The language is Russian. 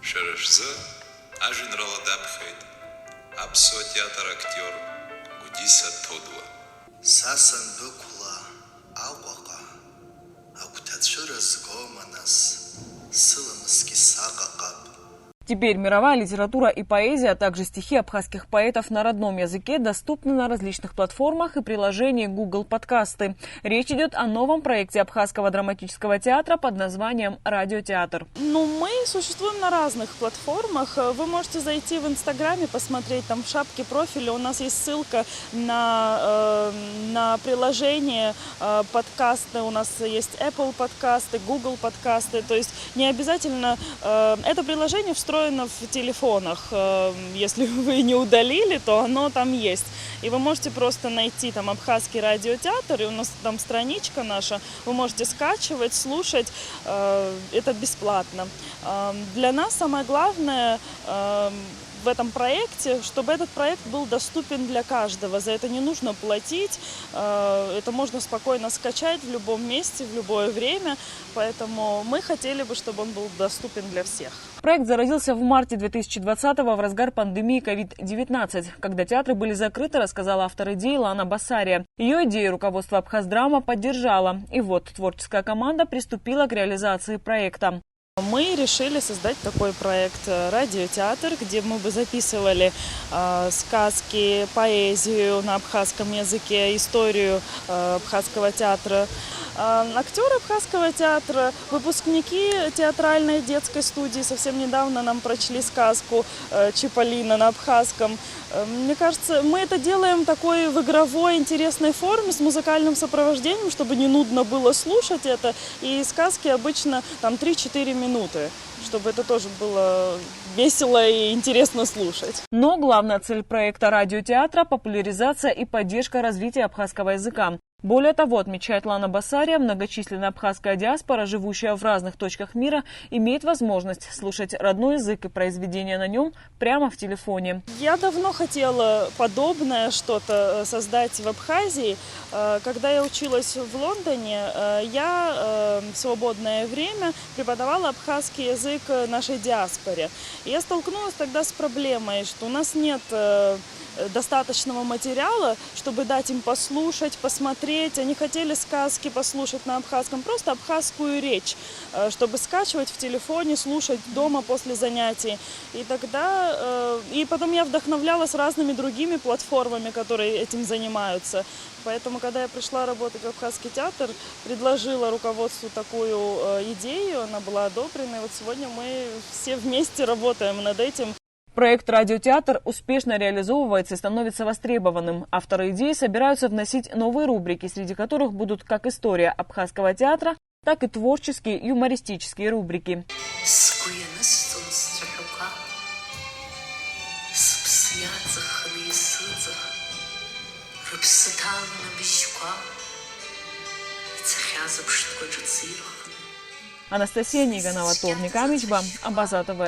Шережзы ажинрала дапхейт. Апсо театр актер Гудиса Тодуа. Сасан букла ауака. Акутатширас гоманас. Сыламыски сагакап. Теперь мировая литература и поэзия, а также стихи абхазских поэтов на родном языке доступны на различных платформах и приложении Google Подкасты. Речь идет о новом проекте Абхазского драматического театра под названием «Радиотеатр». Мы существуем на разных платформах. Вы можете зайти в Инстаграме, посмотреть, там в шапке профиля у нас есть ссылка на приложение подкасты. У нас есть Apple подкасты, Google подкасты. То есть не обязательно это приложение встроено в телефонах. Если вы не удалили, то оно там есть. И вы можете просто найти там Абхазский радиотеатр, и у нас там страничка наша. Вы можете скачивать, слушать. Это бесплатно. Для нас самое главное в этом проекте, чтобы этот проект был доступен для каждого. За это не нужно платить, это можно спокойно скачать в любом месте, в любое время. Поэтому мы хотели бы, чтобы он был доступен для всех. Проект зародился в марте 2020-го в разгар пандемии COVID-19. Когда театры были закрыты, рассказала автор идеи Лана Басария. Ее идею руководство Абхаздрама поддержало. И вот творческая команда приступила к реализации проекта. Мы решили создать такой проект «Радиотеатр», где мы бы записывали сказки, поэзию на абхазском языке, историю абхазского театра. Актеры абхазского театра, выпускники театральной детской студии совсем недавно нам прочли сказку «Чиполлино» на абхазском. Мне кажется, мы это делаем такой в игровой, интересной форме, с музыкальным сопровождением, чтобы не нудно было слушать это. И сказки обычно там 3-4 минуты, чтобы это тоже было весело и интересно слушать. Но главная цель проекта «Радиотеатра» – популяризация и поддержка развития абхазского языка. Более того, отмечает Лана Басария, многочисленная абхазская диаспора, живущая в разных точках мира, имеет возможность слушать родной язык и произведения на нем прямо в телефоне. Я давно хотела подобное что-то создать в Абхазии. Когда я училась в Лондоне, я в свободное время преподавала абхазский язык нашей диаспоре. И я столкнулась тогда с проблемой, что у нас нет достаточного материала, чтобы дать им послушать, посмотреть. Они хотели сказки послушать на абхазском, просто абхазскую речь, чтобы скачивать в телефоне, слушать дома после занятий. И потом я вдохновлялась разными другими платформами, которые этим занимаются. Поэтому, когда я пришла работать в Абхазский театр, предложила руководству такую идею, она была одобрена. И вот сегодня мы все вместе работаем над этим. Проект «Радиотеатр» успешно реализовывается и становится востребованным. Авторы идеи собираются вносить новые рубрики, среди которых будут как история абхазского театра, так и творческие юмористические рубрики. Анастасия Ниганова, Торник Амичба, Абаза ТВ.